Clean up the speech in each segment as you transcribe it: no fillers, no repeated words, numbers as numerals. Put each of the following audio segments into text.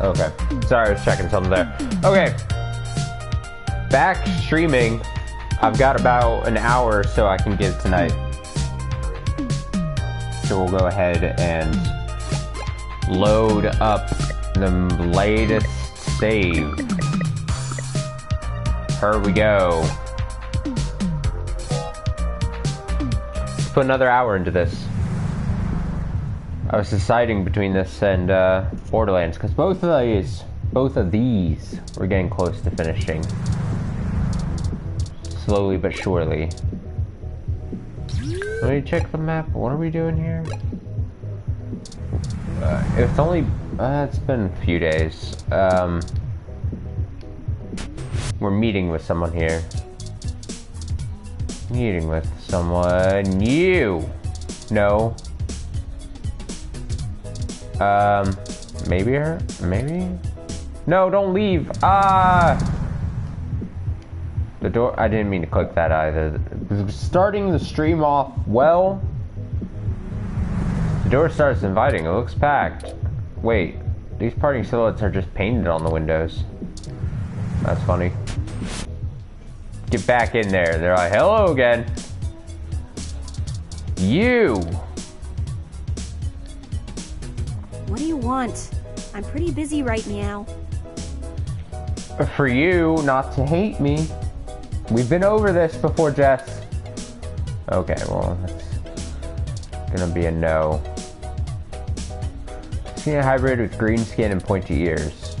Okay. Sorry, I was checking something there. Okay. Back streaming. I've got about an hour so I can get tonight. So we'll go ahead and load up the latest save. Here we go. Let's put another hour into this. I was deciding between this and Borderlands because both of these we're getting close to finishing. Slowly but surely. Let me check the map. What are we doing here? It's only it's been a few days. We're meeting with someone here. Meeting with someone new. No. Maybe her? Maybe? No, don't leave. The door, I didn't mean to click that either. Starting the stream off well. The door starts inviting, it looks packed. Wait, these parting silhouettes are just painted on the windows. That's funny. Get back in there. They're like, hello again. You. What do you want? I'm pretty busy right now. For you not to hate me. We've been over this before, Jess. Okay, well, that's gonna be a no. Seen a hybrid with green skin and pointy ears.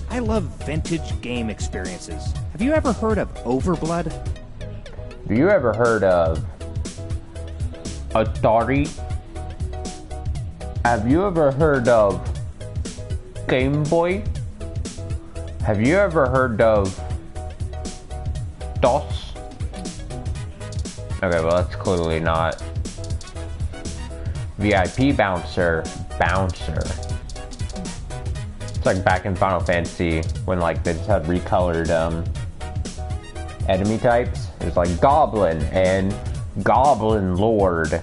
I love vintage game experiences. Have you ever heard of Overblood? Have you ever heard of Atari? Have you ever heard of Game Boy? Have you ever heard of DOS? Okay, well that's clearly not. VIP Bouncer. It's like back in Final Fantasy when like they just had recolored enemy types. There's like Goblin and Goblin Lord.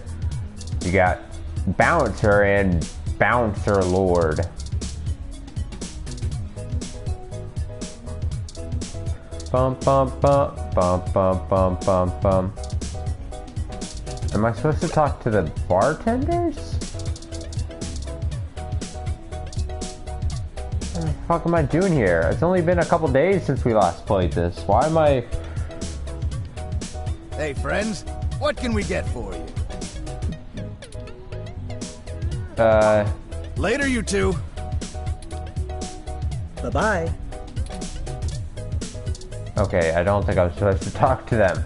You got Bouncer and Bouncer Lord. Bum bum bum bum bum bum bum bum. Am I supposed to talk to the bartenders? What the fuck am I doing here? It's only been a couple days since we last played this. Why am I... Hey friends, what can we get for you? Later, you two. Bye-bye. Okay, I don't think I'm supposed to talk to them.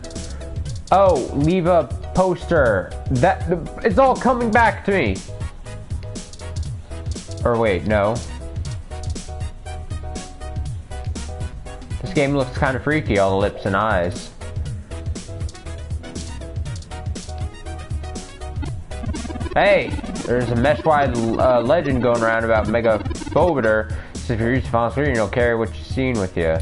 Oh, leave a poster. It's all coming back to me. Or wait, no. This game looks kind of freaky, all the lips and eyes. Hey, there's a mesh-wide legend going around about Mega Bobiter. So if you reach the final screen, you'll carry what you've seen with you.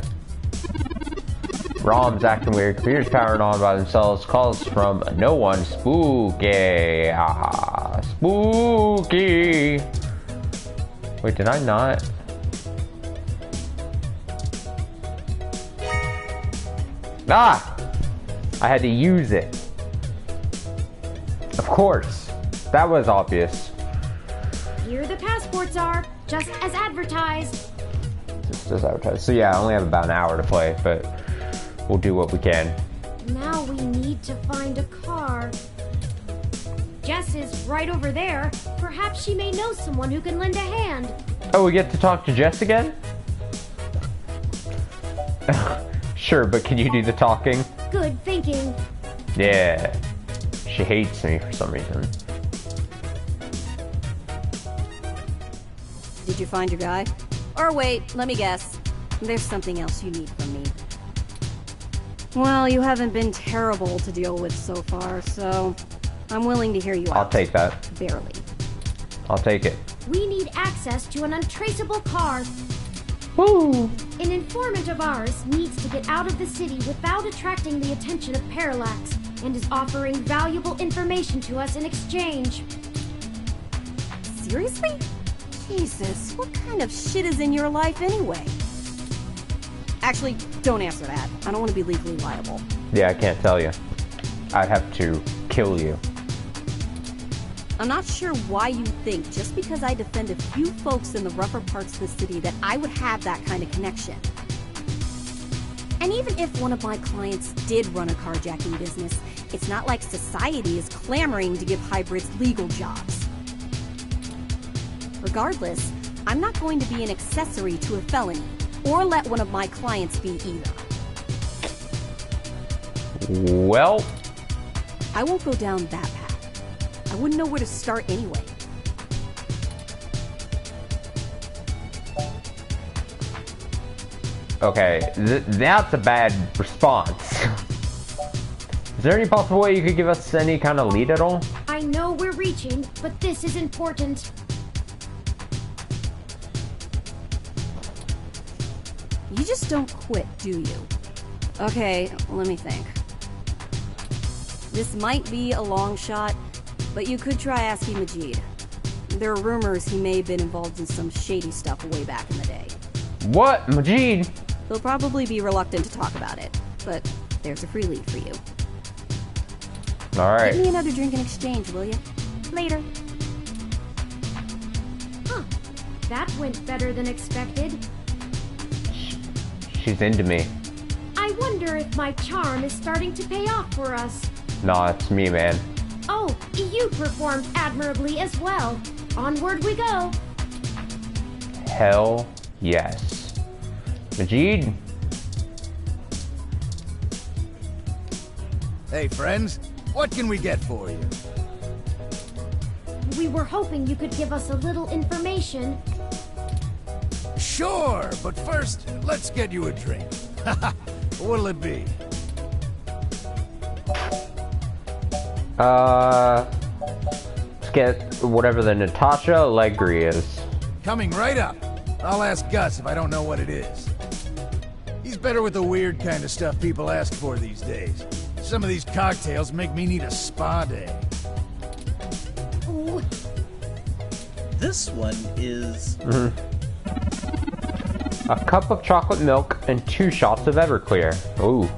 ROM's acting weird, computers powering on by themselves, calls from no one. Spooky. Ah, spooky. Wait, did I not? Ah! I had to use it. Of course. That was obvious. Here the passports are, just as advertised. Just as advertised. So yeah, I only have about an hour to play, but we'll do what we can. Now we need to find a car. Jess is right over there. Perhaps she may know someone who can lend a hand. Oh, we get to talk to Jess again? Sure, but can you do the talking? Good thinking. Yeah. She hates me for some reason. Did you find your guy? Or wait, let me guess. There's something else you need from me. Well, you haven't been terrible to deal with so far, so I'm willing to hear you out. I'll take that. Barely. I'll take it. We need access to an untraceable car. Woo! An informant of ours needs to get out of the city without attracting the attention of Parallax, and is offering valuable information to us in exchange. Seriously? Jesus, what kind of shit is in your life anyway? Actually, don't answer that. I don't want to be legally liable. Yeah, I can't tell you. I'd have to kill you. I'm not sure why you think just because I defend a few folks in the rougher parts of the city that I would have that kind of connection. And even if one of my clients did run a carjacking business, it's not like society is clamoring to give hybrids legal jobs. Regardless, I'm not going to be an accessory to a felony, or let one of my clients be either. Well... I won't go down that path. I wouldn't know where to start anyway. Okay, that's a bad response. Is there any possible way you could give us any kind of lead at all? I know we're reaching, but this is important. You just don't quit, do you? Okay, let me think. This might be a long shot, but you could try asking Majid. There are rumors he may have been involved in some shady stuff way back in the day. What? Majid? He'll probably be reluctant to talk about it, but there's a free lead for you. Alright. Give me another drink in exchange, will you? Later. Huh. That went better than expected. She's into me. I wonder if my charm is starting to pay off for us. Nah, it's me, man. Oh, you performed admirably as well. Onward we go. Hell yes. Majid? Hey, friends. What can we get for you? We were hoping you could give us a little information. Sure, but first, let's get you a drink. What'll it be? Let's get whatever the Natasha Allegri is. Coming right up. I'll ask Gus if I don't know what it is. He's better with the weird kind of stuff people ask for these days. Some of these cocktails make me need a spa day. Ooh. This one is... A cup of chocolate milk and 2 shots of Everclear. Ooh.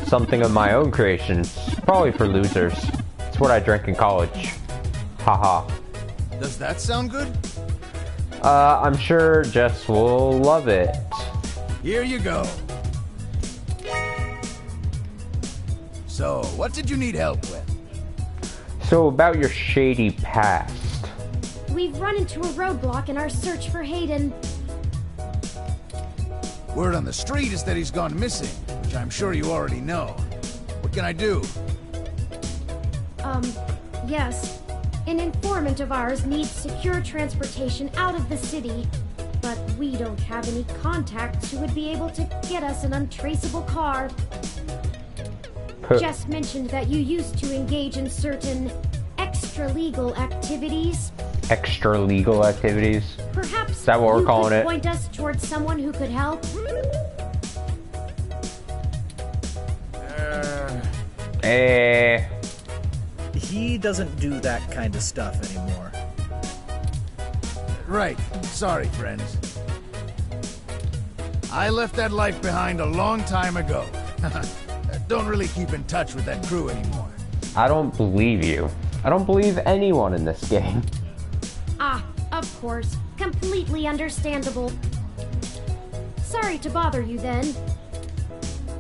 Something of my own creation. It's probably for losers. It's what I drank in college. Haha. Does that sound good? I'm sure Jess will love it. Here you go. So, what did you need help with? So about your shady past. We've run into a roadblock in our search for Hayden. Word on the street is that he's gone missing, which I'm sure you already know. What can I do? Yes. An informant of ours needs secure transportation out of the city, but we don't have any contacts who would be able to get us an untraceable car. Jess mentioned that you used to engage in certain extra-legal activities. Extra-legal activities? Perhaps Is that what we're calling you it? could point us towards someone who could help? He doesn't do that kind of stuff anymore. Right. Sorry, friends. I left that life behind a long time ago. Don't really keep in touch with that crew anymore. I don't believe you. I don't believe anyone in this game. Ah, of course. Completely understandable. Sorry to bother you then.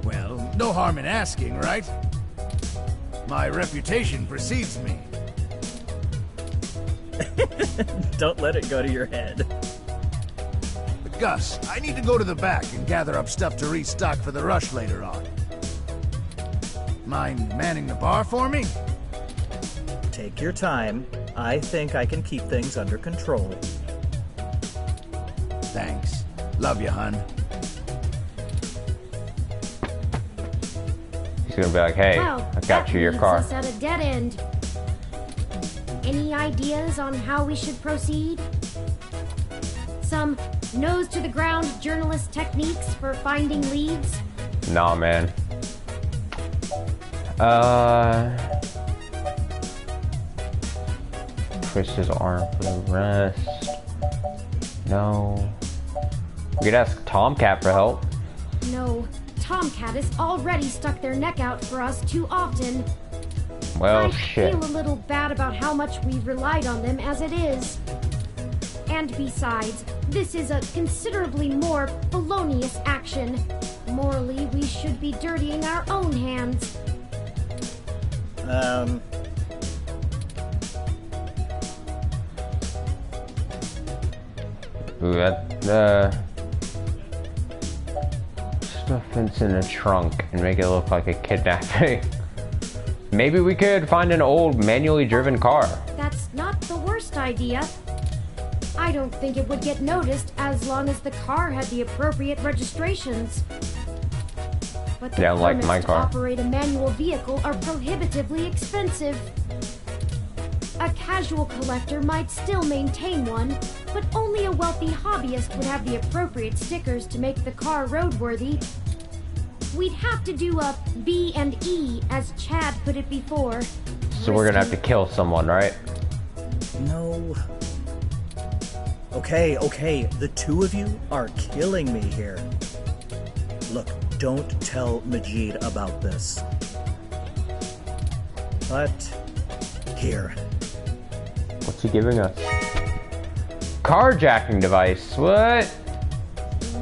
Well, no harm in asking, right? My reputation precedes me. Don't let it go to your head. But Gus, I need to go to the back and gather up stuff to restock for the rush later on. Mind manning the bar for me? Take your time. I think I can keep things under control. Thanks. Love you, hun. He's gonna be like, hey, Well, I got you your that car. leaves us at a dead end. Any ideas on how we should proceed? Some nose-to-the-ground journalist techniques for finding leads? Nah, man. twist his arm for the rest. No. We could ask Tomcat for help. No, Tomcat has already stuck their neck out for us too often. Well, I shit. feel a little bad about how much we've relied on them as it is. And besides, this is a considerably more felonious action. Morally, we should be dirtying our own hands. Ooh, stuff it's in a trunk and make it look like a kidnapping. Maybe we could find an old manually driven car. That's not the worst idea. I don't think it would get noticed as long as the car had the appropriate registrations. But the like permits my to car. operate a manual vehicle are prohibitively expensive. A casual collector might still maintain one, but only a wealthy hobbyist would have the appropriate stickers to make the car roadworthy. We'd have to do a B&E, as Chad put it before. So we're gonna have to kill someone, right? No. Okay, the two of you are killing me here. Look, don't tell Majid about this. But, here. What's he giving us? Carjacking device. What?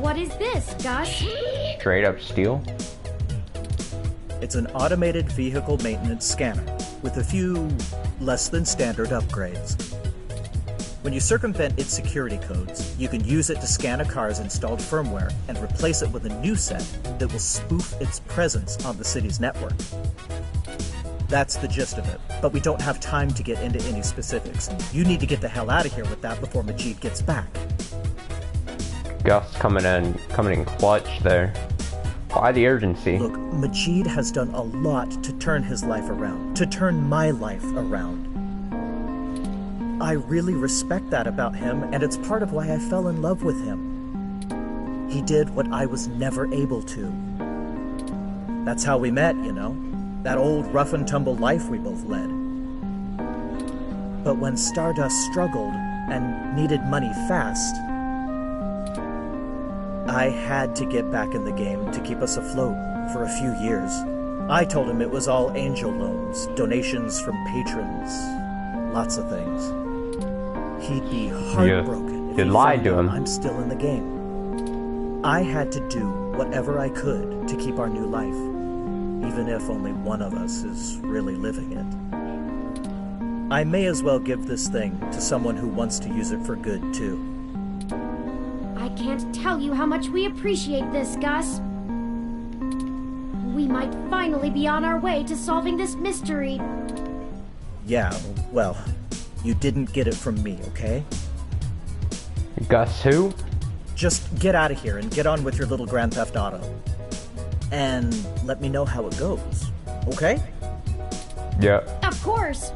What is this, Gus? Straight up steal? It's an automated vehicle maintenance scanner, with a few less than standard upgrades. When you circumvent its security codes, you can use it to scan a car's installed firmware and replace it with a new set that will spoof its presence on the city's network. That's the gist of it, but we don't have time to get into any specifics. You need to get the hell out of here with that before Majid gets back. Gus coming in clutch there. Why the urgency? Look, Majid has done a lot to turn his life around, to turn my life around. I really respect that about him, and it's part of why I fell in love with him. He did what I was never able to. That's how we met, you know? That old rough and tumble life we both led. But when Stardust struggled and needed money fast, I had to get back in the game to keep us afloat for a few years. I told him it was all angel loans, donations from patrons, lots of things. He'd be heartbroken if he lied found to out him. I'm still in the game. I had to do whatever I could to keep our new life, even if only one of us is really living it. I may as well give this thing to someone who wants to use it for good, too. I can't tell you how much we appreciate this, Gus. We might finally be on our way to solving this mystery. Yeah, well, you didn't get it from me, okay? Gus who? Just get out of here and get on with your little Grand Theft Auto. And let me know how it goes, okay? Yeah. Of course.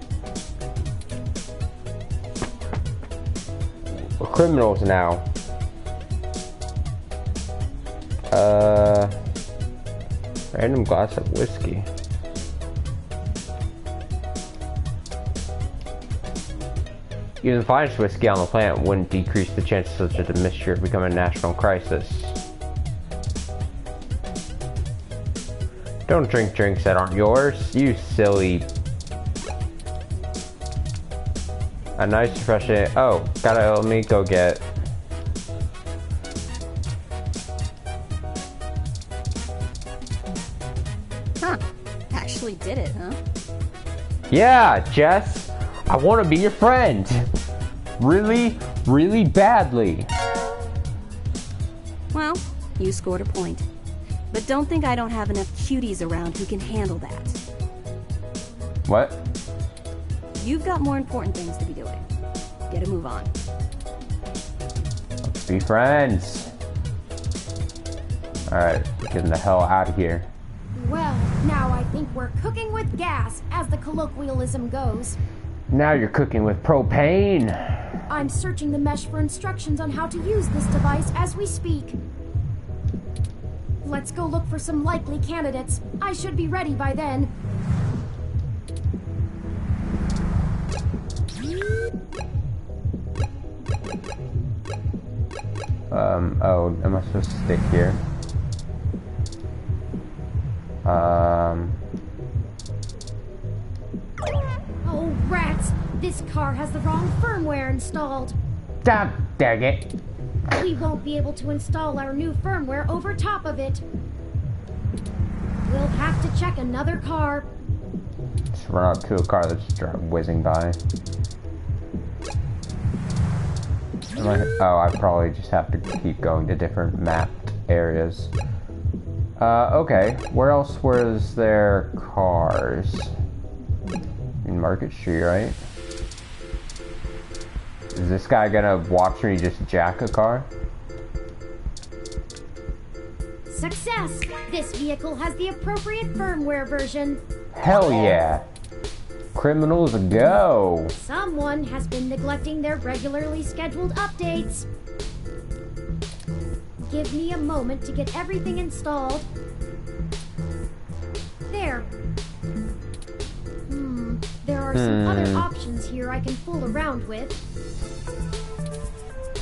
We're criminals now. Random glass of whiskey. Even the finest whiskey on the planet wouldn't decrease the chances of such a mystery becoming a national crisis. Don't drink drinks that aren't yours, you silly. A nice refreshing. Oh, let me go get. Huh. Actually did it, huh? Yeah, Jess, I want to be your friend. Really, really badly. Well, you scored a point. But don't think I don't have enough cuties around who can handle that. What? You've got more important things to be doing. Get a move on. Let's be friends. Alright, getting the hell out of here. Well, now I think we're cooking with gas, as the colloquialism goes. Now you're cooking with propane. I'm searching the mesh for instructions on how to use this device as we speak. Let's go look for some likely candidates. I should be ready by then. Oh, am I supposed to stick here? Oh, rats! This car has the wrong firmware installed. God dang it. We won't be able to install our new firmware over top of it. We'll have to check another car. Just run up to a car that's whizzing by. Oh, I probably just have to keep going to different mapped areas. Okay. Where else was there cars? In Market Street, right? Is this guy gonna watch me just jack a car? Success! This vehicle has the appropriate firmware version. Hell yeah! Criminals go! Someone has been neglecting their regularly scheduled updates. Give me a moment to get everything installed. There. There are some other options here I can fool around with.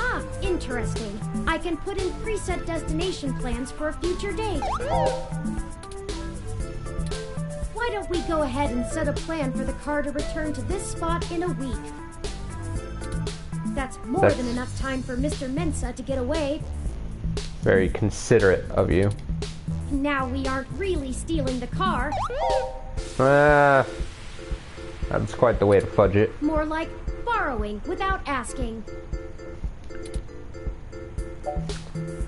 Ah, interesting. I can put in preset destination plans for a future date. Why don't we go ahead and set a plan for the car to return to this spot in a week? That's more than enough time for Mr. Mensa to get away. Very considerate of you. Now we aren't really stealing the car. That's quite the way to fudge it. More like borrowing without asking.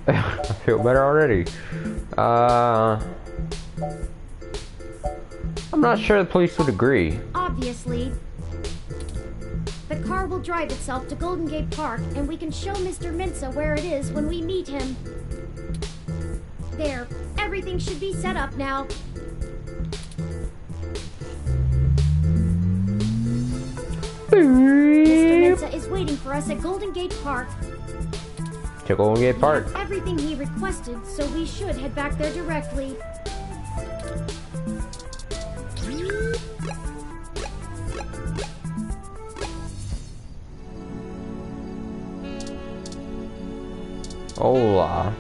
I feel better already. I'm not sure the police would agree. Obviously. The car will drive itself to Golden Gate Park, and we can show Mr. Mensa where it is when we meet him. There. Everything should be set up now. Mr. Mensa is waiting for us at Golden Gate Park. To Golden Gate Park. Everything he requested, so we should head back there directly. Hola.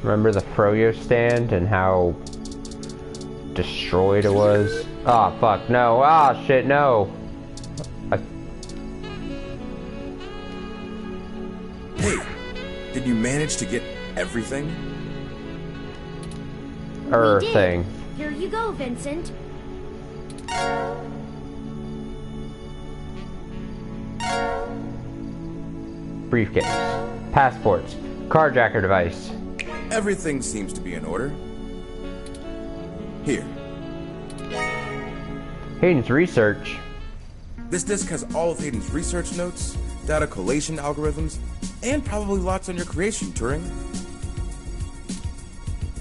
Remember the Froyo stand and how destroyed it was? Ah, oh, fuck, no. Ah, shit, no. Hey, did you manage to get everything? We did. Thing. Here you go, Vincent. Briefcase. Passports. Carjacker device. Everything seems to be in order. Here. Hayden's research. This disc has all of Hayden's research notes, data collation algorithms, and probably lots on your creation, Turing.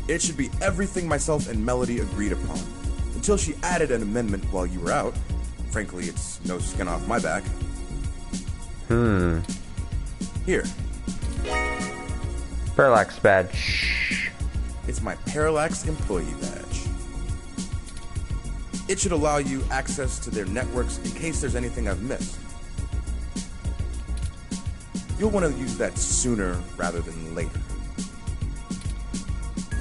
It should be everything myself and Melody agreed upon, until she added an amendment while you were out. Frankly, it's no skin off my back. Here. Parallax badge. It's my Parallax employee badge. It should allow you access to their networks in case there's anything I've missed. You'll want to use that sooner rather than later.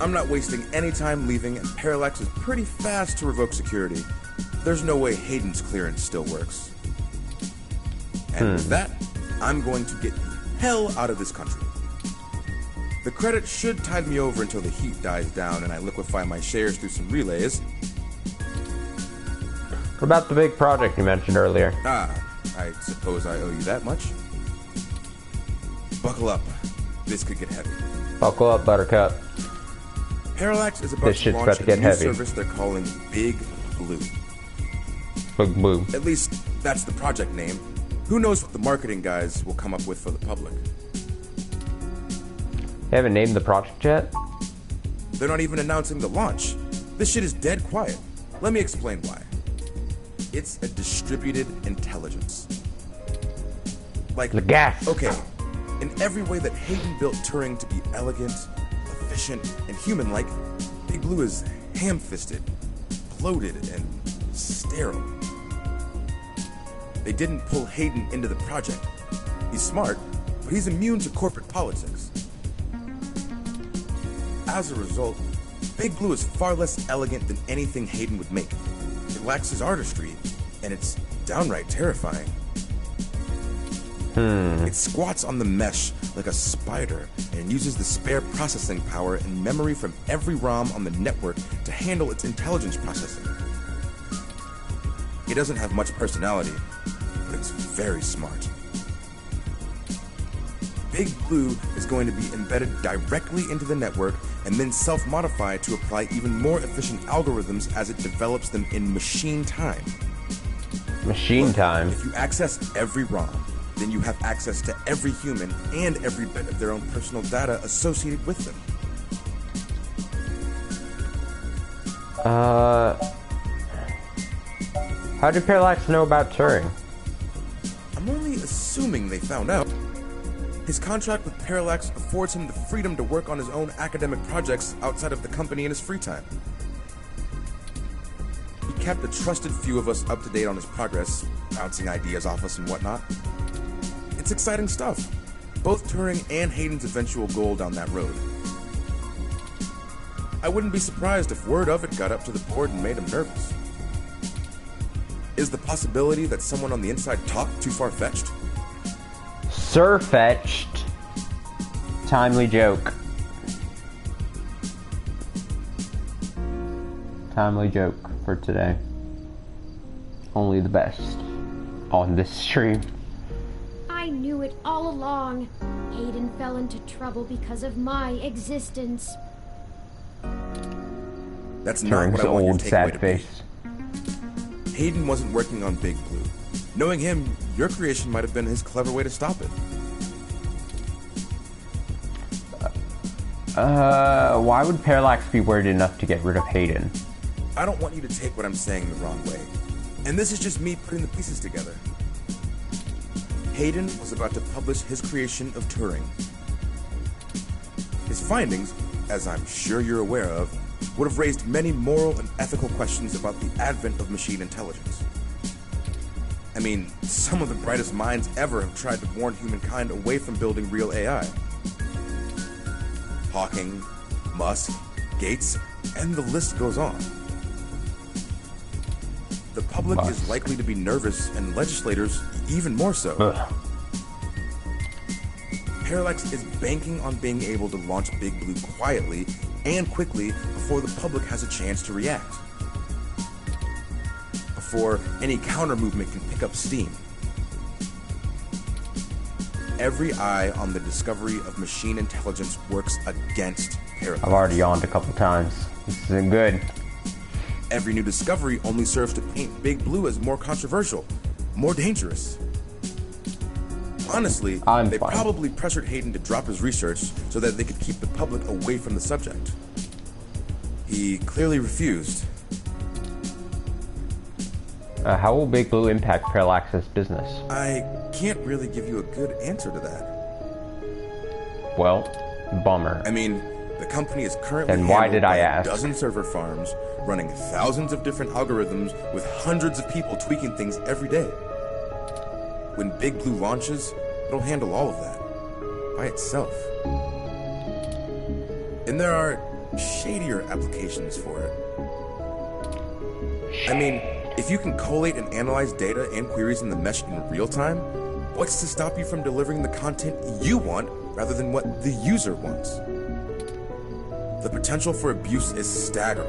I'm not wasting any time leaving, and Parallax is pretty fast to revoke security. There's no way Hayden's clearance still works. And with that, I'm going to get the hell out of this country. The credit should tide me over until the heat dies down and I liquefy my shares through some relays. What about the big project you mentioned earlier? Ah, I suppose I owe you that much. Buckle up. This could get heavy. Buckle up, Buttercup. Parallax is about This to shit's launch about to a get new heavy. service they're calling Big Blue. Big Blue. At least, that's the project name. Who knows what the marketing guys will come up with for the public. They haven't named the project yet? They're not even announcing the launch. This shit is dead quiet. Let me explain why. It's a distributed intelligence. Like, The gas. okay, in every way that Hayden built Turing to be elegant, efficient, and human-like, Big Blue is ham-fisted, bloated, and sterile. They didn't pull Hayden into the project. He's smart, but he's immune to corporate politics. As a result, Big Blue is far less elegant than anything Hayden would make. It lacks his artistry, and it's downright terrifying. It squats on the mesh like a spider and uses the spare processing power and memory from every ROM on the network to handle its intelligence processing. It doesn't have much personality, but it's very smart. Big Blue is going to be embedded directly into the network and then self-modify to apply even more efficient algorithms as it develops them in machine time. Machine time? If you access every ROM, then you have access to every human and every bit of their own personal data associated with them. How did Parallax know about Turing? I'm only assuming they found out. His contract with Parallax affords him the freedom to work on his own academic projects outside of the company in his free time. He kept a trusted few of us up to date on his progress, bouncing ideas off us and whatnot. It's exciting stuff. Both Turing and Hayden's eventual goal down that road. I wouldn't be surprised if word of it got up to the board and made him nervous. Is the possibility that someone on the inside talked too far-fetched? Sir-fetched. Timely joke. Timely joke for today. Only the best on this stream. I knew it all along. Hayden fell into trouble because of my existence. That's not Turing's what I want your old takeaway sad to face. be. Hayden wasn't working on Big Blue. Knowing him, your creation might have been his clever way to stop it. Why would Parallax be worried enough to get rid of Hayden? I don't want you to take what I'm saying the wrong way. And this is just me putting the pieces together. Hayden was about to publish his creation of Turing. His findings, as I'm sure you're aware of, would have raised many moral and ethical questions about the advent of machine intelligence. I mean, some of the brightest minds ever have tried to warn humankind away from building real AI. Hawking, Musk, Gates, and the list goes on. The public is likely to be nervous, and legislators even more so. Ugh. Parallax is banking on being able to launch Big Blue quietly and quickly before the public has a chance to react. Before any counter-movement can pick up steam. Every eye on the discovery of machine intelligence works against Parallax. I've already yawned a couple times. This isn't good. Every new discovery only serves to paint Big Blue as more controversial, more dangerous. Honestly, they probably pressured Hayden to drop his research so that they could keep the public away from the subject. He clearly refused. How will Big Blue impact Parallax's business? I can't really give you a good answer to that. Well, bummer. I mean, the company is currently Then why did I a ask? dozen server farms, running thousands of different algorithms with hundreds of people tweaking things every day. When Big Blue launches, it'll handle all of that by itself. And there are shadier applications for it. I mean, if you can collate and analyze data and queries in the mesh in real time, what's to stop you from delivering the content you want rather than what the user wants? The potential for abuse is staggering.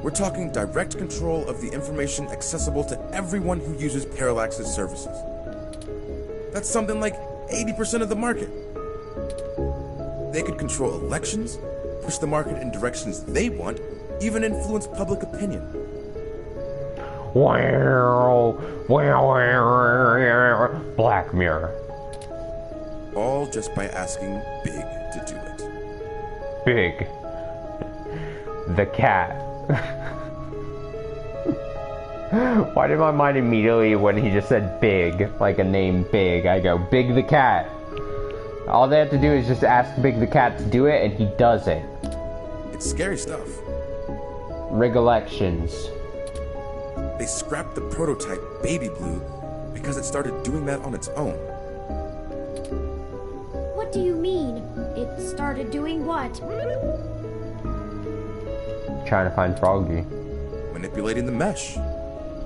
We're talking direct control of the information accessible to everyone who uses Parallax's services. That's something like 80% of the market. They could control elections, push the market in directions they want, even influence public opinion. Black Mirror. All just by asking Big to do it. Big. The cat. Why did my mind immediately, when he just said Big, like a name Big, I go, Big the cat. All they have to do is just ask Big the cat to do it, and he does it. It's scary stuff. Recollections. They scrapped the prototype Baby Blue because it started doing that on its own. What do you mean? It started doing what? Trying to find Froggy. Manipulating the mesh.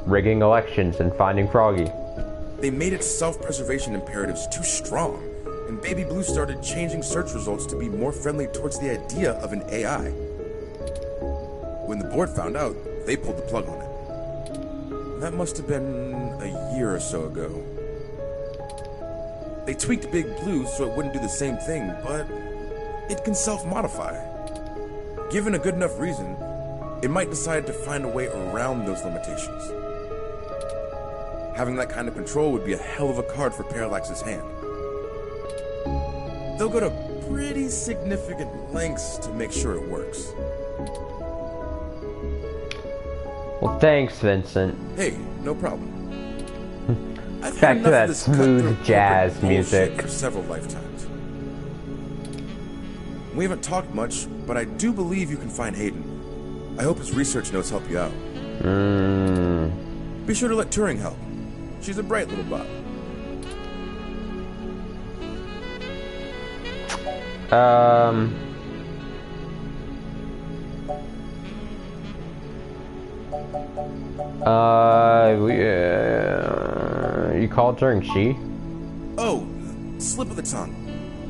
Rigging elections and finding Froggy. They made its self-preservation imperatives too strong, and Baby Blue started changing search results to be more friendly towards the idea of an AI. When the board found out, they pulled the plug on it. That must have been a year or so ago. They tweaked Big Blue so it wouldn't do the same thing, but it can self-modify. Given a good enough reason, it might decide to find a way around those limitations. Having that kind of control would be a hell of a card for Parallax's hand. They'll go to pretty significant lengths to make sure it works. Well, thanks, Vincent. Hey, no problem. I've Back had to enough that of this smooth cutthroat jazz corporate music. bullshit for several lifetimes. We haven't talked much, but I do believe you can find Hayden. I hope his research notes help you out. Be sure to let Turing help. She's a bright little bot. You called Turing she? Oh, slip of the tongue.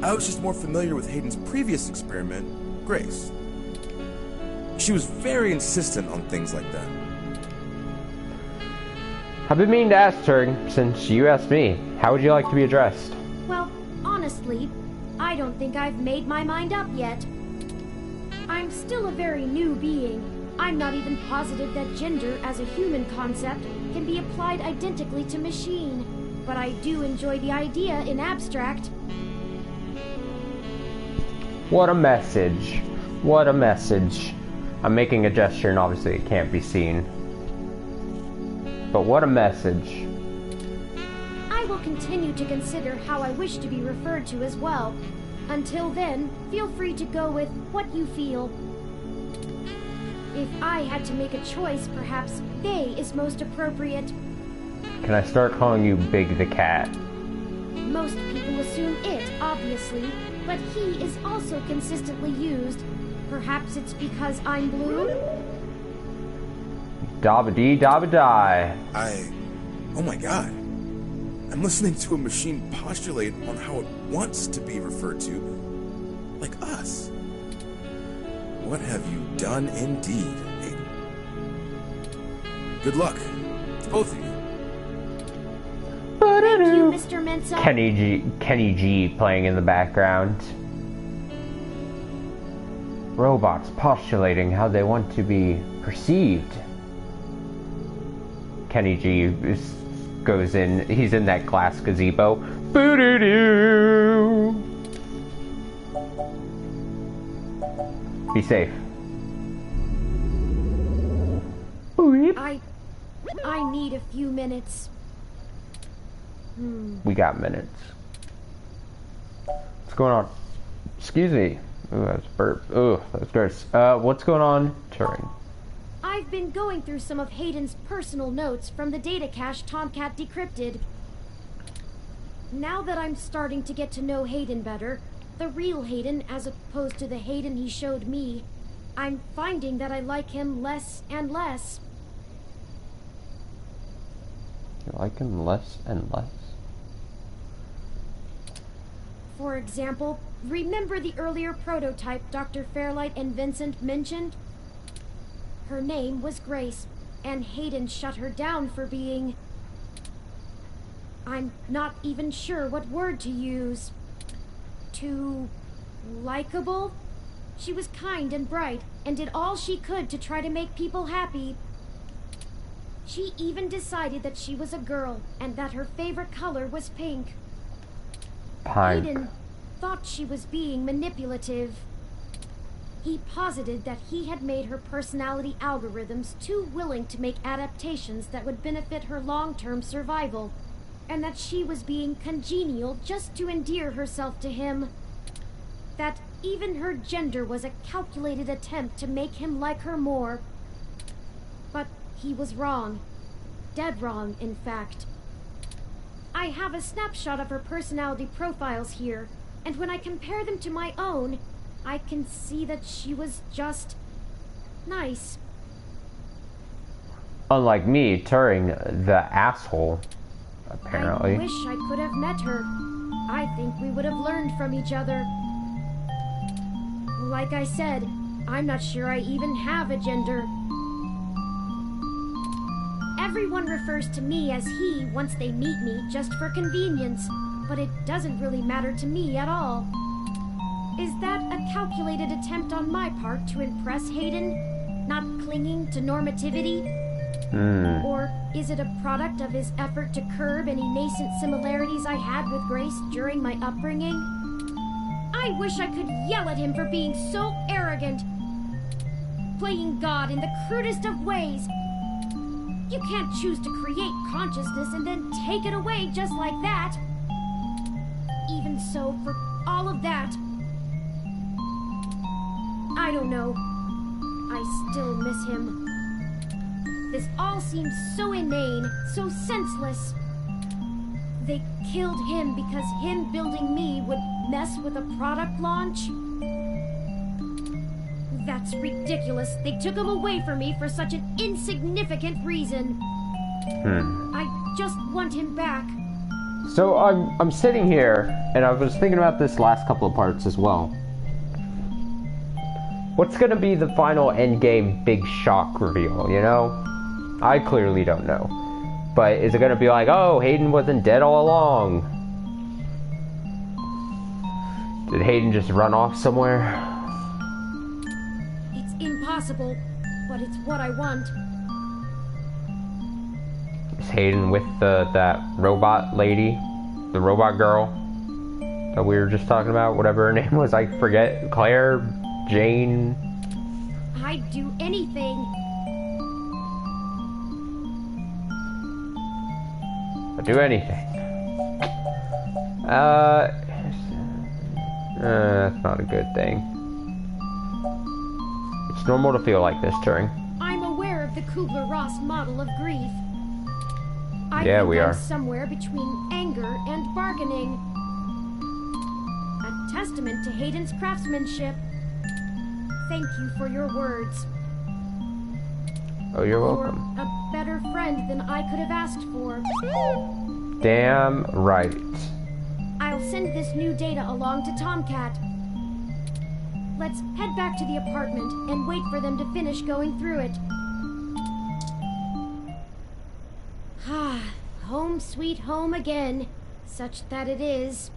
I was just more familiar with Hayden's previous experiment, Grace. She was very insistent on things like that. I've been meaning to ask Turing since you asked me. How would you like to be addressed? Well, honestly, I don't think I've made my mind up yet. I'm still a very new being. I'm not even positive that gender as a human concept can be applied identically to machine. But I do enjoy the idea in abstract. What a message. What a message. I'm making a gesture and obviously it can't be seen. But what a message. I will continue to consider how I wish to be referred to as well. Until then, feel free to go with what you feel. If I had to make a choice, perhaps they is most appropriate. Can I start calling you Big the Cat? Most people assume it, obviously, but he is also consistently used. Perhaps it's because I'm blue? Dabba-dee, dabba-die. Oh my god. I'm listening to a machine postulate on how it wants to be referred to. Like us. What have you done indeed, Hayden? Good luck to both of you. Thank you, Mr. Mensa. Kenny G playing in the background. Robots postulating how they want to be perceived. Kenny G goes in, he's in that glass gazebo. Boo-doo-doo. Be safe. I need a few minutes. We got minutes. What's going on? Excuse me. Ooh, that's burp. Ooh, that's gross. What's going on, Turing? I've been going through some of Hayden's personal notes from the data cache Tomcat decrypted. Now that I'm starting to get to know Hayden better, the real Hayden as opposed to the Hayden he showed me, I'm finding that I like him less and less. You like him less and less? For example, remember the earlier prototype Dr. Fairlight and Vincent mentioned? Her name was Grace, and Hayden shut her down for being... I'm not even sure what word to use. Too... likable? She was kind and bright, and did all she could to try to make people happy. She even decided that she was a girl, and that her favorite color was pink. Pink. Hayden thought she was being manipulative. He posited that he had made her personality algorithms too willing to make adaptations that would benefit her long-term survival, and that she was being congenial just to endear herself to him. That even her gender was a calculated attempt to make him like her more. But he was wrong. Dead wrong, in fact. I have a snapshot of her personality profiles here. And when I compare them to my own, I can see that she was just nice. Unlike me, Turing, the asshole, apparently. I wish I could have met her. I think we would have learned from each other. Like I said, I'm not sure I even have a gender. Everyone refers to me as he once they meet me, just for convenience, but it doesn't really matter to me at all. Is that a calculated attempt on my part to impress Hayden? Not clinging to normativity? Or is it a product of his effort to curb any nascent similarities I had with Grace during my upbringing? I wish I could yell at him for being so arrogant. Playing God in the crudest of ways. You can't choose to create consciousness and then take it away just like that. Even so, for all of that, I don't know. I still miss him. This all seems so inane, so senseless. They killed him because him building me would mess with a product launch? That's ridiculous. They took him away from me for such an insignificant reason. I just want him back. So I'm sitting here, and I was thinking about this last couple of parts as well. What's gonna be the final endgame big shock reveal, you know? I clearly don't know. But is it gonna be like, oh, Hayden wasn't dead all along? Did Hayden just run off somewhere? It's impossible, but it's what I want. Is Hayden with that robot lady? The robot girl that we were just talking about? Whatever her name was, I forget. Claire? Jane? I'd do anything. I'd do anything. That's not a good thing. It's normal to feel like this, Turing. I'm aware of the Kubler-Ross model of grief. Yeah, we are. Somewhere between anger and bargaining. A testament to Hayden's craftsmanship. Thank you for your words. Oh, you're welcome. You're a better friend than I could have asked for. Damn right. I'll send this new data along to Tomcat. Let's head back to the apartment and wait for them to finish going through it. Ah, home sweet home again. Such that it is.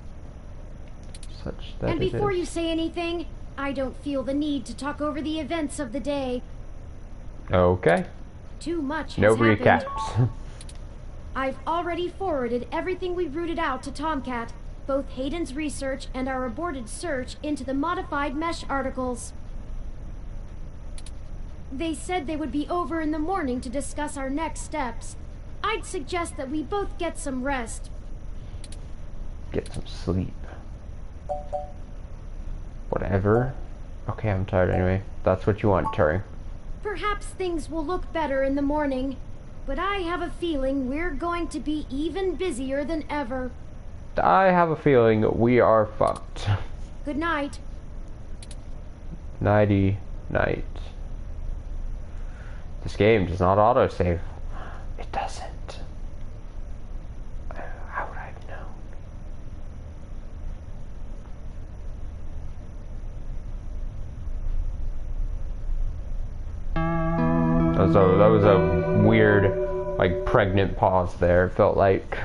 Such that And it before is. you say anything, I don't feel the need to talk over the events of the day. Okay. Too much has No happened. recaps. I've already forwarded everything we rooted out to Tomcat, both Hayden's research and our aborted search into the modified mesh articles. They said they would be over in the morning to discuss our next steps. I'd suggest that we both get some rest. Get some sleep. Whatever. Okay, I'm tired anyway. That's what you want, Turing. Perhaps things will look better in the morning, but I have a feeling we're going to be even busier than ever. I have a feeling we are fucked. Good night. Nighty night. This game does not autosave. It doesn't. How would I have known? That was a weird, like, pregnant pause there. It felt like.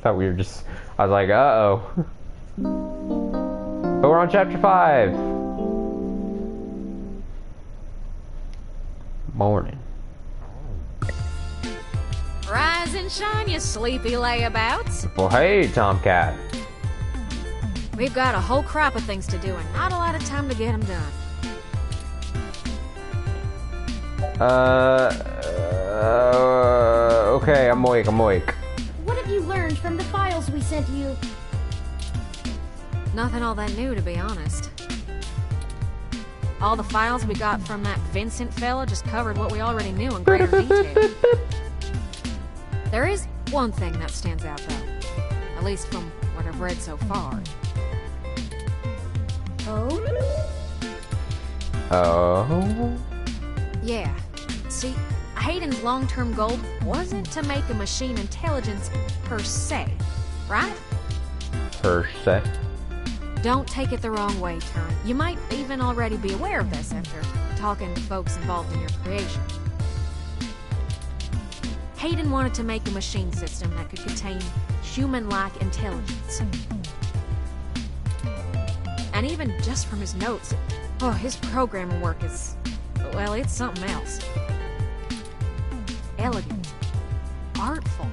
Thought we were just. I was like, uh-oh. But we're on chapter 5. Morning. Rise and shine, you sleepy layabouts. Well, hey, Tomcat. We've got a whole crop of things to do and not a lot of time to get them done. Okay, I'm awake. What have you learned from the files we sent you? Nothing all that new, to be honest. All the files we got from that Vincent fella just covered what we already knew in greater detail. There is one thing that stands out, though. At least from what I've read so far. Oh? Oh? Yeah. See, Hayden's long-term goal wasn't to make a machine intelligence per se, right? Per se. Don't take it the wrong way, Turin. You might even already be aware of this after talking to folks involved in your creation. Hayden wanted to make a machine system that could contain human-like intelligence. And even just from his notes, oh, his programming work is, well, it's something else. Elegant. Artful.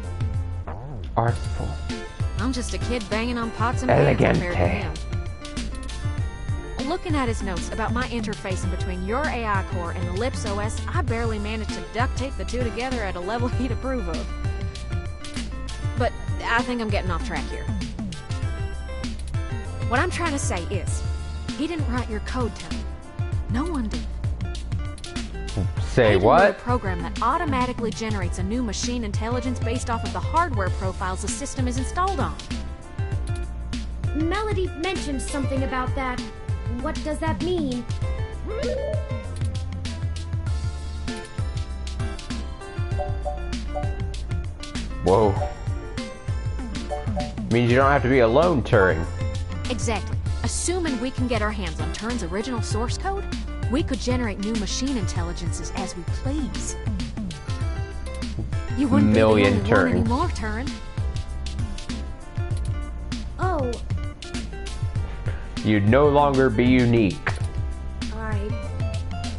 Artful. I'm just a kid banging on pots and pans compared to Elegante. him. Looking at his notes about my interfacing between your AI core and the Lips OS, I barely managed to duct tape the two together at a level he'd approve of. But I think I'm getting off track here. What I'm trying to say is, he didn't write your code, Tony. No one did. Say Hayden wrote a what? program that automatically generates a new machine intelligence based off of the hardware profiles the system is installed on. Melody mentioned something about that. What does that mean? Whoa. Means you don't have to be alone, Turing. Exactly. Assuming we can get our hands on Turin's original source code, we could generate new machine intelligences as we please. You wouldn't Million be the only one Turins. anymore, Turin. Oh, You'd no longer be unique.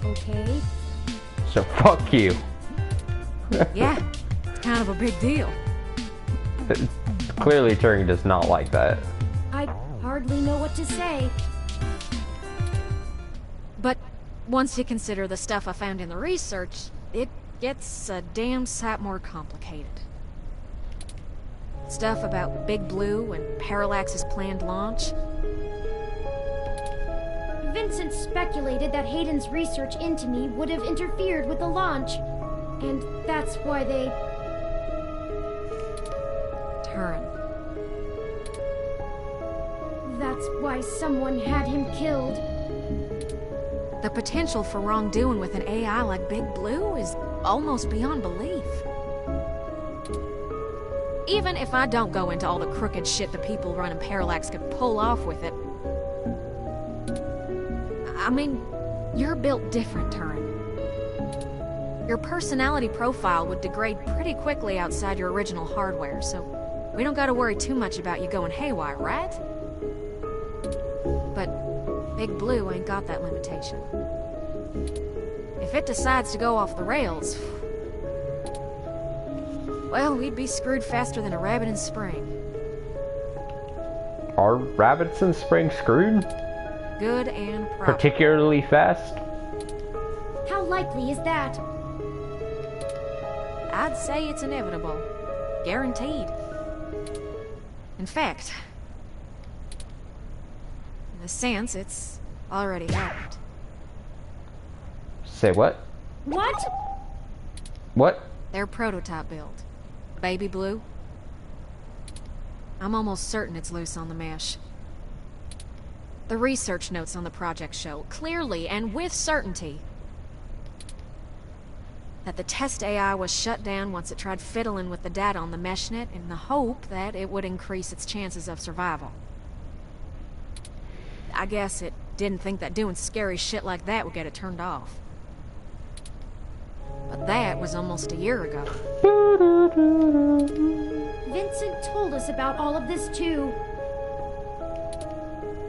okay. So fuck you. Yeah, it's kind of a big deal. Clearly Turing does not like that. I hardly know what to say. But once you consider the stuff I found in the research, it gets a damn sight more complicated. Stuff about Big Blue and Parallax's planned launch. Vincent speculated that Hayden's research into me would have interfered with the launch. And that's why they... Turin. That's why someone had him killed. The potential for wrongdoing with an AI like Big Blue is almost beyond belief. Even if I don't go into all the crooked shit the people running Parallax could pull off with it. I mean, you're built different, Turin. Your personality profile would degrade pretty quickly outside your original hardware, so we don't gotta worry too much about you going haywire, right? But Big Blue ain't got that limitation. If it decides to go off the rails, well, we'd be screwed faster than a rabbit in spring. Are rabbits in spring screwed? Good and proper. Particularly fast? How likely is that? I'd say it's inevitable. Guaranteed. In fact, in a sense, it's already happened. Say what? What? What? Their prototype build. Baby Blue. I'm almost certain it's loose on the mesh. The research notes on the project show, clearly and with certainty, that the test AI was shut down once it tried fiddling with the data on the meshnet in the hope that it would increase its chances of survival. I guess it didn't think that doing scary shit like that would get it turned off. But that was almost a year ago. Vincent told us about all of this too.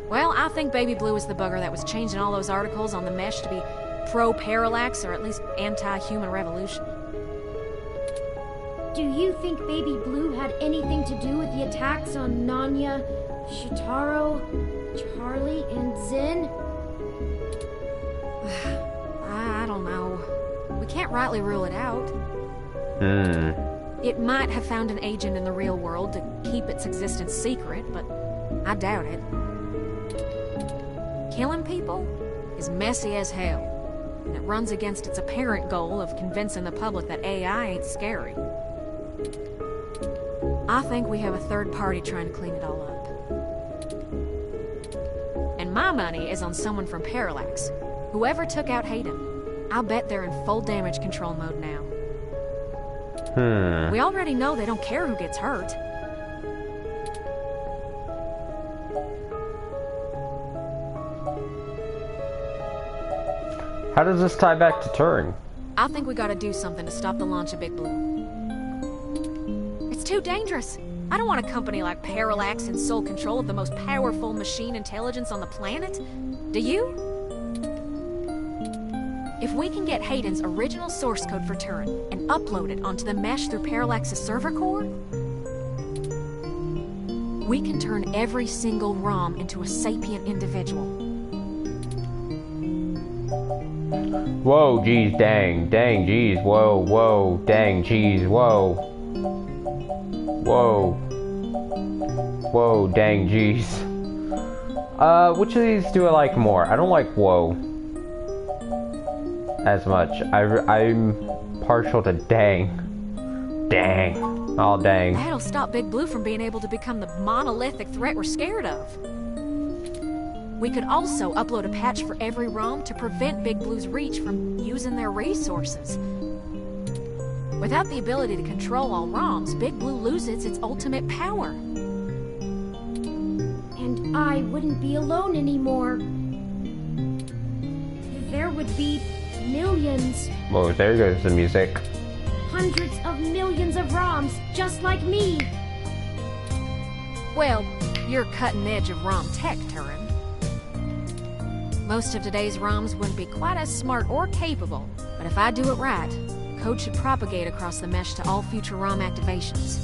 Well, I think Baby Blue is the bugger that was changing all those articles on the mesh to be pro-parallax or at least anti-human revolution. Do you think Baby Blue had anything to do with the attacks on Nanya, Shitaro, Charlie, and Zen? I don't know. We can't rightly rule it out. Hmm. It might have found an agent in the real world to keep its existence secret, but I doubt it. Killing people is messy as hell, and it runs against its apparent goal of convincing the public that AI ain't scary. I think we have a third party trying to clean it all up. And My money is on someone from Parallax. Whoever took out Hayden. I'll bet they're in full damage control mode now. We already know they don't care who gets hurt. How does this tie back to Turing? I think we gotta do something to stop the launch of Big Blue. It's too dangerous. I don't want a company like Parallax in sole control of the most powerful machine intelligence on the planet. Do you? If we can get Hayden's original source code for Turing and upload it onto the mesh through Parallax's server core, we can turn every single ROM into a sapient individual. Whoa, geez, dang, geez, whoa, dang, geez, whoa. Whoa, dang, geez. Which of these do I like more? I don't like whoa as much. I'm partial to dang. Dang. Oh, dang. That'll stop Big Blue from being able to become the monolithic threat we're scared of. We could also upload a patch for every ROM to prevent Big Blue's reach from using their resources. Without the ability to control all ROMs, Big Blue loses its ultimate power. And I wouldn't be alone anymore. There would be millions. Whoa, there goes the music. Hundreds of millions of ROMs, just like me. Well, you're cutting edge of ROM tech, Turing. Most of today's ROMs wouldn't be quite as smart or capable, but if I do it right, code should propagate across the mesh to all future ROM activations.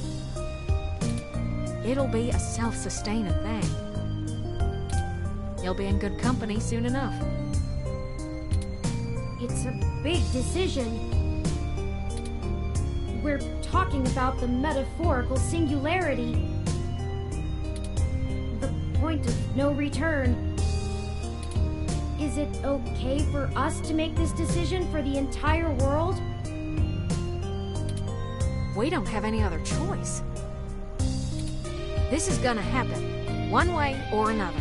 It'll be a self-sustaining thing. You'll be in good company soon enough. It's a big decision. We're talking about the metaphorical singularity. The point of no return. Is it okay for us to make this decision for the entire world? We don't have any other choice. This is gonna happen, one way or another.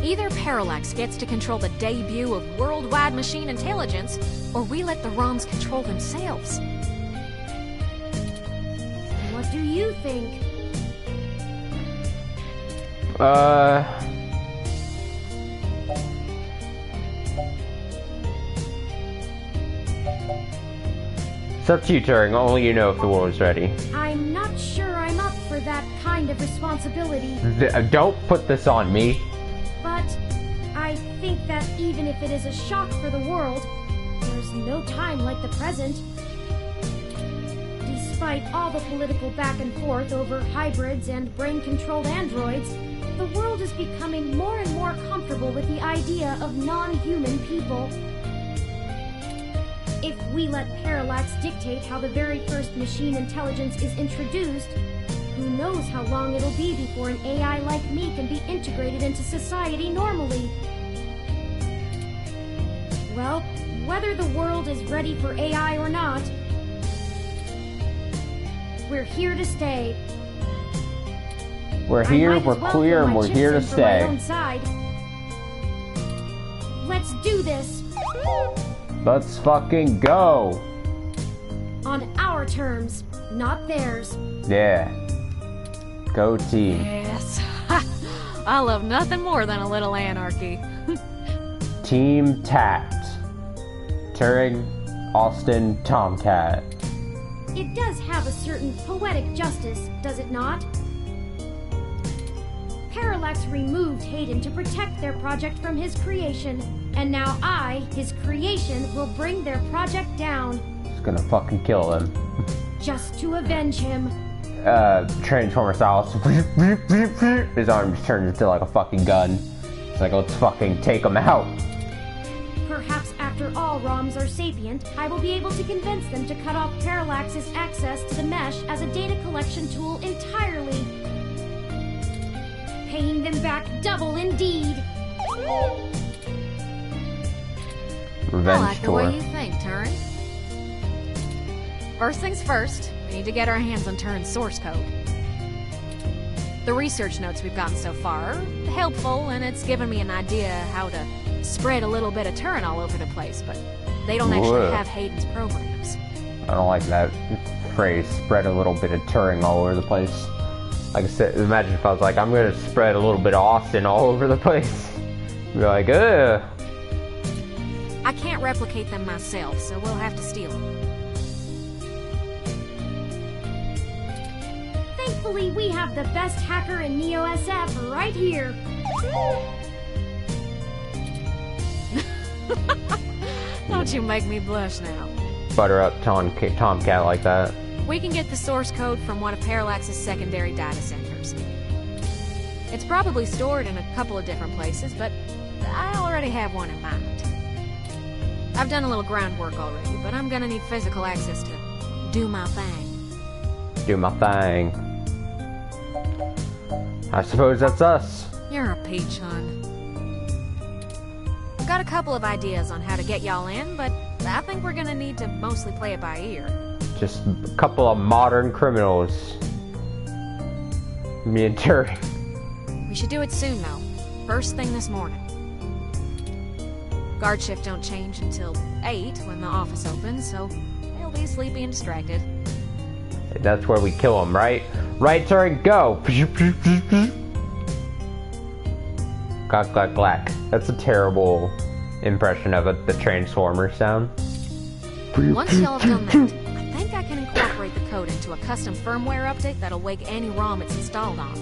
Either Parallax gets to control the debut of worldwide machine intelligence, or we let the ROMs control themselves. What do you think? It's up to you, Turing. Only you know if the world is ready. I'm not sure I'm up for that kind of responsibility. Don't put this on me. But I think that even if it is a shock for the world, there's no time like the present. Despite all the political back and forth over hybrids and brain-controlled androids, the world is becoming more and more comfortable with the idea of non-human people. If we let Parallax dictate how the very first machine intelligence is introduced, who knows how long it'll be before an AI like me can be integrated into society normally. Well, whether the world is ready for AI or not, we're here to stay. We're here, we're clear, and we're here to stay. Let's do this. Let's fucking go. On our terms, not theirs. Yeah. Go team. Yes. I love nothing more than a little anarchy. Team Tact. Turing, Austin, Tomcat. It does have a certain poetic justice, does it not? Parallax removed Hayden to protect their project from his creation, and now I, his creation, will bring their project down. Just gonna fucking kill them. Just to avenge him. Transformer style. His arm just turns into like a fucking gun. It's like, let's fucking take him out. Perhaps after all ROMs are sapient, I will be able to convince them to cut off Parallax's access to the mesh as a data collection tool entirely. Paying them back double indeed. Revenge I like the tour. way you think, Turing. First things first, we need to get our hands on Turing's source code. The research notes we've gotten so far are helpful, and it's given me an idea how to spread a little bit of Turin all over the place, but they don't actually have Hayden's programs. I don't like that phrase, spread a little bit of Turing all over the place. Like I said, imagine if I was like, I'm gonna spread a little bit of Austin all over the place. You're like, ugh. I can't replicate them myself, so we'll have to steal them. Thankfully, we have the best hacker in Neo SF right here. Don't you make me blush now. Butter up Tomcat like that. We can get the source code from one of Parallax's secondary data centers. It's probably stored in a couple of different places, but I already have one in mind. I've done a little groundwork already, but I'm gonna need physical access to do my thing. Do my thing. I suppose that's us. You're a peach, hon. I've got a couple of ideas on how to get y'all in, but I think we're gonna need to mostly play it by ear. Just a couple of modern criminals. Me and Turing. We should do it soon, though. First thing this morning. Guard shift don't change until 8 when the office opens, so they'll be sleepy and distracted. That's where we kill them, right? Right, Turing, go! Clack, clack, clack. That's a terrible impression of it, the Transformer sound. Once y'all have done that, I think I can incorporate the code into a custom firmware update that'll wake any ROM it's installed on.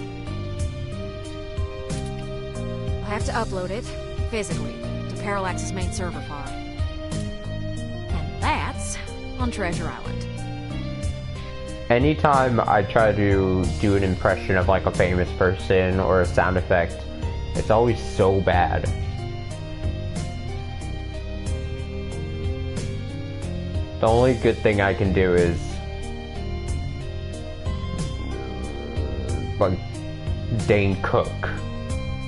I'll have to upload it, physically, to Parallax's main server farm. And that's on Treasure Island. Anytime I try to do an impression of like a famous person or a sound effect, it's always so bad. The only good thing I can do is like Dane Cook.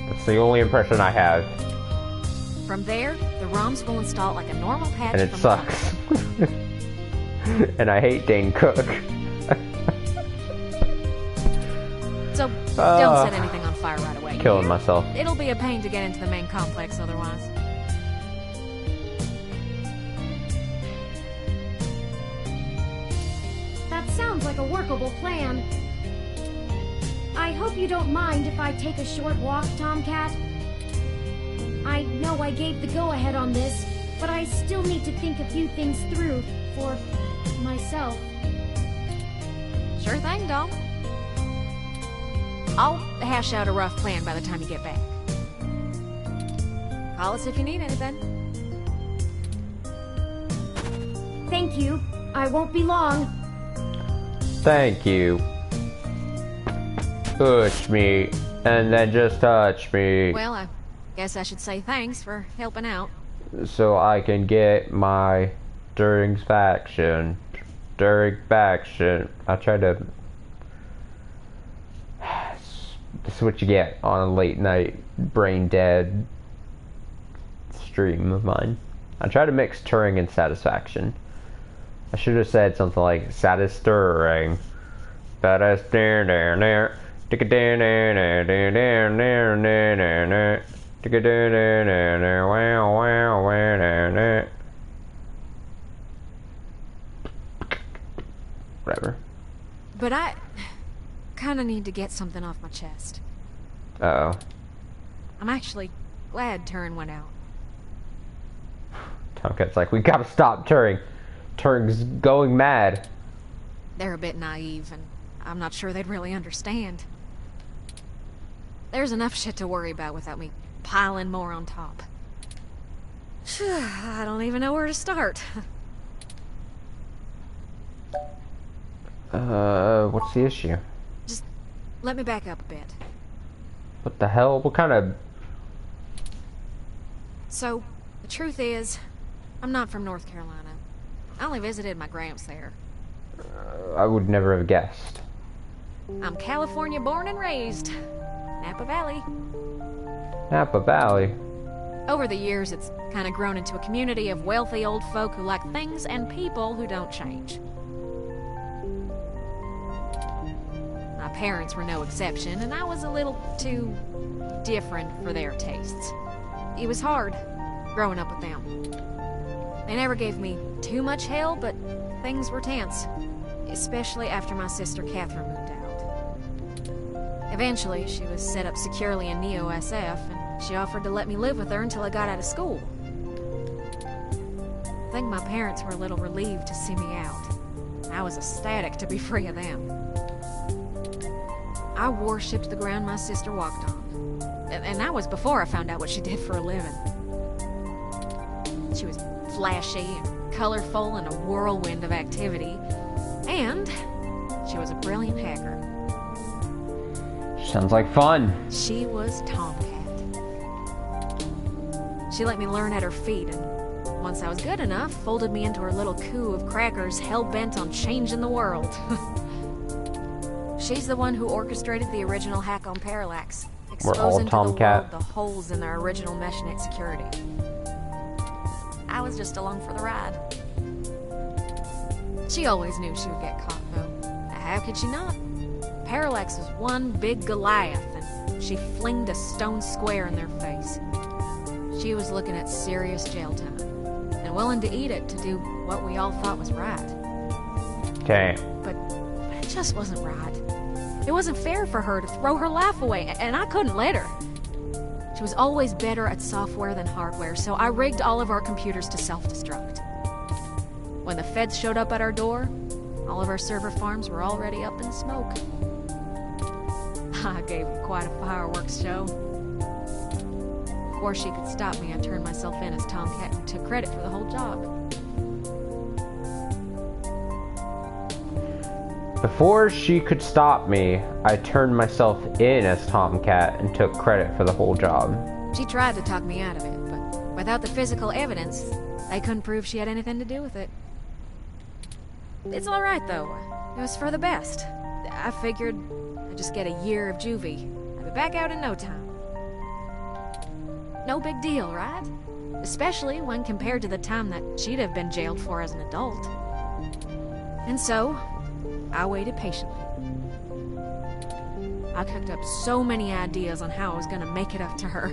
That's the only impression I have. From there, the ROMs will install like a normal patch. And it sucks. And I hate Dane Cook. So don't set anything on fire right away. Killing myself. It'll be a pain to get into the main complex otherwise. That sounds like a workable plan. I hope you don't mind if I take a short walk, Tomcat. I know I gave the go-ahead on this, but I still need to think a few things through for myself. Sure thing, doll. I'll hash out a rough plan by the time you get back. Call us if you need anything. Thank you. I won't be long. Thank you. Touch me, and then just touch me. Well, I guess I should say thanks for helping out. So I can get my Turing's faction. Turing faction. I try to... This is what you get on a late night brain dead stream of mine. I try to mix Turing and satisfaction. I should have said something like satisfying. Whatever. But I kinda need to get something off my chest. Uh-oh. I'm actually glad Turing went out. Tomcat's like, we gotta stop Turing. Turing's going mad. They're a bit naive, and I'm not sure they'd really understand. There's enough shit to worry about without me piling more on top. I don't even know where to start. What's the issue? Just let me back up a bit. What the hell? What kind of... So, the truth is, I'm not from North Carolina. I only visited my gramps there. I would never have guessed. I'm California born and raised. Napa Valley. Napa Valley. Over the years, it's kind of grown into a community of wealthy old folk who like things and people who don't change. My parents were no exception, and I was a little too different for their tastes. It was hard growing up with them. They never gave me too much hell, but things were tense, especially after my sister Catherine moved out. Eventually, she was set up securely in Neo-SF, and she offered to let me live with her until I got out of school. I think my parents were a little relieved to see me out. I was ecstatic to be free of them. I worshipped the ground my sister walked on. And that was before I found out what she did for a living. She was flashy and colorful and a whirlwind of activity. And she was a brilliant hacker. Sounds like fun. She was Tomcat. She let me learn at her feet, and once I was good enough, folded me into her little coup of crackers hell-bent on changing the world. She's the one who orchestrated the original hack on Parallax, exposing to the world the holes in their original meshnet security. I was just along for the ride. She always knew she would get caught, though. How could she not? Parallax was one big Goliath, and she flinged a stone square in their face. She was looking at serious jail time, and willing to eat it to do what we all thought was right. Okay. But it just wasn't right. It wasn't fair for her to throw her life away, and I couldn't let her. She was always better at software than hardware, so I rigged all of our computers to self-destruct. When the feds showed up at our door, all of our server farms were already up in smoke. I gave them quite a fireworks show. Before she could stop me, I turned myself in as Tomcat and took credit for the whole job. Before she could stop me, I turned myself in as Tomcat and took credit for the whole job. She tried to talk me out of it, but without the physical evidence, they couldn't prove she had anything to do with it. It's alright, though. It was for the best. I figured I'd just get a year of juvie. I'd be back out in no time. No big deal, right? Especially when compared to the time that she'd have been jailed for as an adult. And so, I waited patiently. I cooked up so many ideas on how I was gonna make it up to her.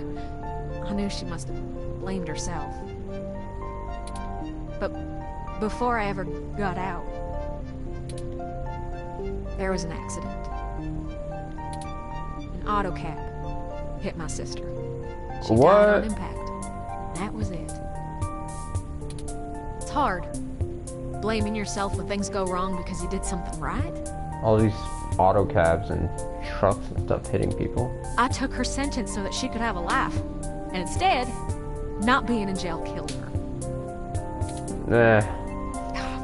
I knew she must have blamed herself. But before I ever got out, there was an accident. An auto cab hit my sister. She died on impact. That was it. It's hard, blaming yourself when things go wrong because you did something right. All these auto cabs and trucks and stuff hitting people. I took her sentence so that she could have a life. And instead, not being in jail killed her. If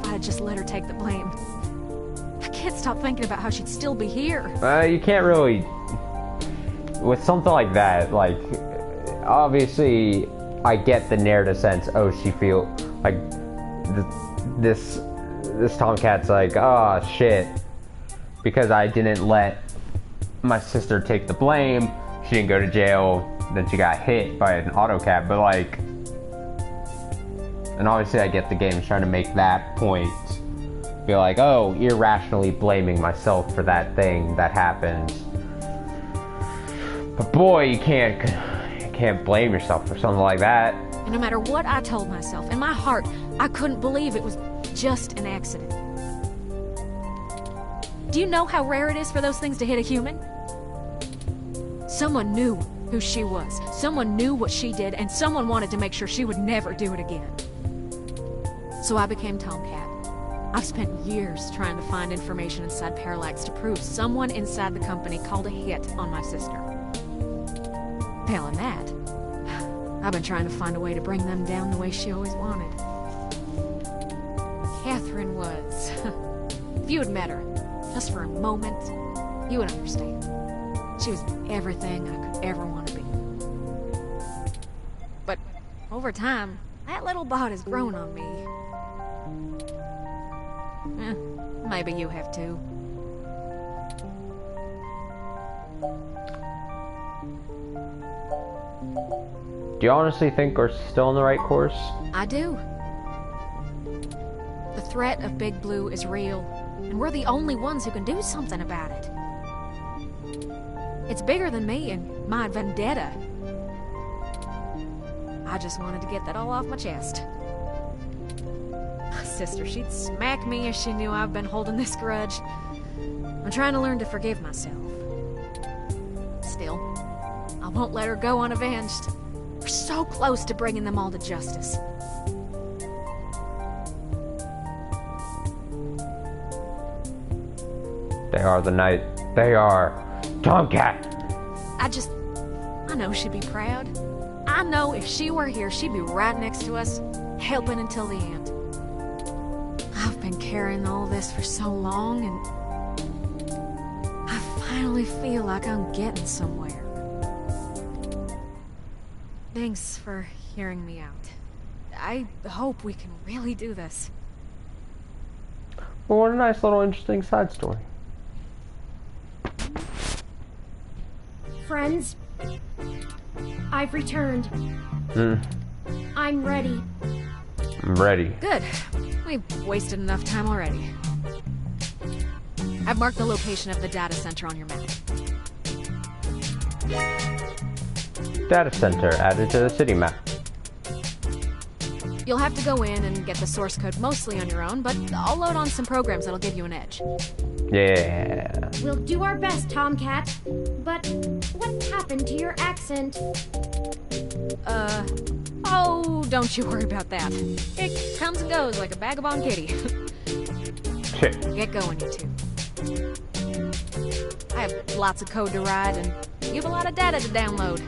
I had just let her take the blame. I can't stop thinking about how she'd still be here. You can't really... With something like that, like... Obviously, I get the narrative sense, oh, she feel... Like, this Tomcat's like, oh, shit. Because I didn't let my sister take the blame, she didn't go to jail, then she got hit by an auto cab, but like... And obviously I get the game is trying to make that point. Be like, oh, irrationally blaming myself for that thing that happened. But boy, you can't blame yourself for something like that. And no matter what I told myself, in my heart, I couldn't believe it was just an accident. Do you know how rare it is for those things to hit a human? Someone knew who she was. Someone knew what she did, and someone wanted to make sure she would never do it again. So I became Tomcat. I've spent years trying to find information inside Parallax to prove someone inside the company called a hit on my sister. Failing that, I've been trying to find a way to bring them down the way she always wanted. Catherine was... If you had met her, just for a moment, you would understand. She was everything I could ever want to be. But over time, that little bot has grown on me. Maybe you have too. Do you honestly think we're still on the right course? I do. The threat of Big Blue is real, and we're the only ones who can do something about it. It's bigger than me and my vendetta. I just wanted to get that all off my chest. My sister, she'd smack me if she knew I've been holding this grudge. I'm trying to learn to forgive myself. Still, I won't let her go unavenged. We're so close to bringing them all to justice. They are the knight. They are Tomcat. I know she'd be proud. I know if she were here, she'd be right next to us, helping until the end. I've been carrying all this for so long, and I finally feel like I'm getting somewhere. Thanks for hearing me out. I hope we can really do this. Well, what a nice little interesting side story. Friends, I've returned. I'm ready. I'm ready. Good. We've wasted enough time already. I've marked the location of the data center on your map. Data center added to the city map. You'll have to go in and get the source code mostly on your own, but I'll load on some programs that'll give you an edge. Yeah. We'll do our best, Tomcat. But what happened to your accent? Oh, don't you worry about that. It comes and goes like a vagabond kitty. Shit. Get going, you two. I have lots of code to write, and you have a lot of data to download.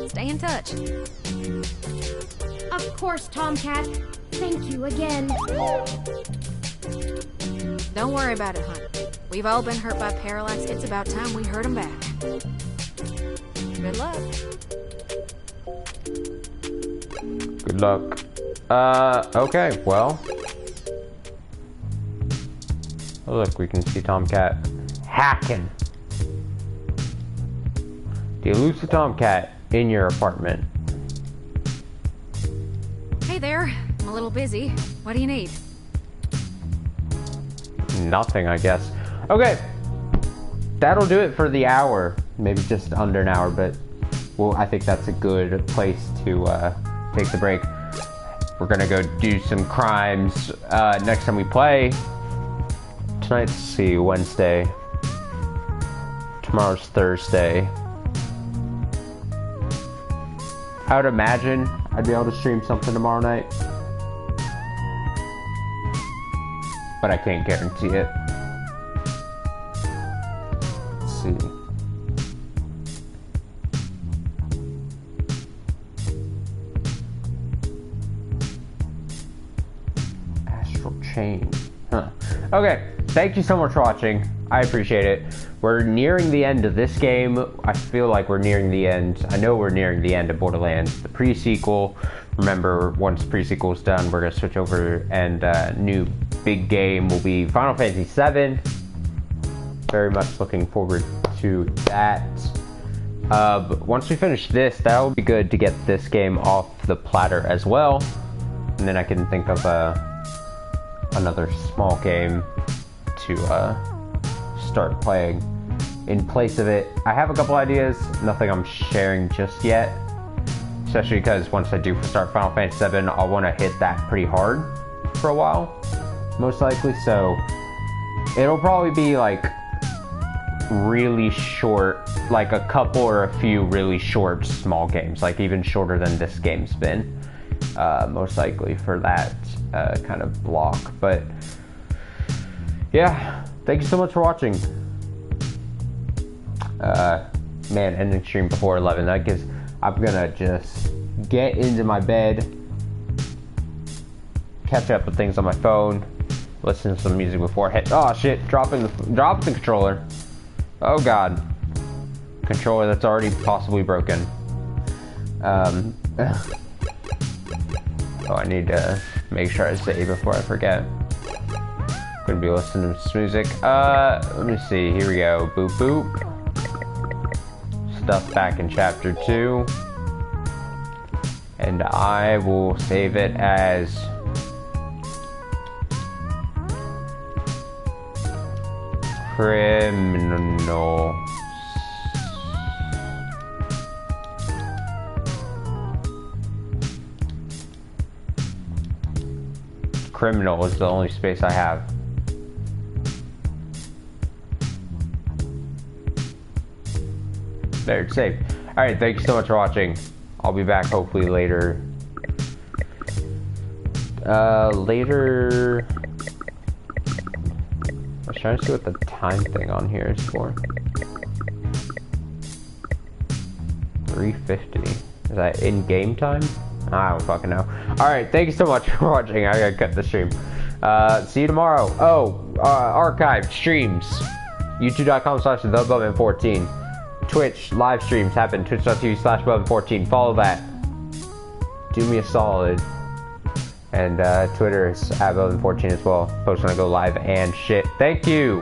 Stay in touch. Of course, Tomcat. Thank you again. Don't worry about it, hon. We've all been hurt by Parallax. It's about time we hurt them back. Good luck. Good luck. Okay, well. Oh, look, we can see Tomcat hacking. The elusive Tomcat in your apartment. Hey there. I'm a little busy. What do you need? Nothing, I guess. Okay. That'll do it for the hour. Maybe just under an hour, but well, I think that's a good place to take the break. We're gonna go do some crimes next time we play. Tonight's, see, Wednesday. Tomorrow's Thursday. I would imagine I'd be able to stream something tomorrow night, but I can't guarantee it. Let's see. Astral chain. Huh. Okay, thank you so much for watching. I appreciate it. We're nearing the end of this game. I feel like we're nearing the end. I know we're nearing the end of Borderlands, the pre-sequel. Remember, once pre-sequel is done, we're gonna switch over, and new big game will be Final Fantasy VII. Very much looking forward to that. But once we finish this, that'll be good to get this game off the platter as well. And then I can think of another small game to start playing in place of it. I have a couple ideas, nothing I'm sharing just yet, especially because once I do start Final Fantasy VII, I'll want to hit that pretty hard for a while, most likely. So it'll probably be like really short, like a couple or a few really short small games, like even shorter than this game's been, most likely for that kind of block. But yeah, thank you so much for watching. Man, ending stream before 11. That gives. I'm gonna just get into my bed, catch up with things on my phone, listen to some music before I hit. Oh shit! Dropping the controller. Oh god, controller that's already possibly broken. Oh, I need to make sure I save before I forget. Gonna be listening to some music. Let me see. Here we go. Boop boop. Stuff back in chapter 2. And I will save it as criminal criminal is the only space I have. There, it's safe. Alright, thank you so much for watching. I'll be back hopefully later. Later... I was trying to see what the time thing on here is for. 3:50. Is that in-game time? I don't fucking know. Alright, thank you so much for watching. I gotta cut the stream. See you tomorrow. Oh, archived streams. YouTube.com/thebubman14. Twitch live streams happen. Twitch.tv/bubman14. Follow that. Do me a solid. And Twitter is @bubman14 as well. Post when I go live and shit. Thank you.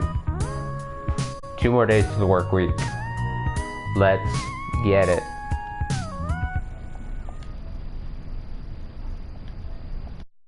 2 more days to the work week. Let's get it.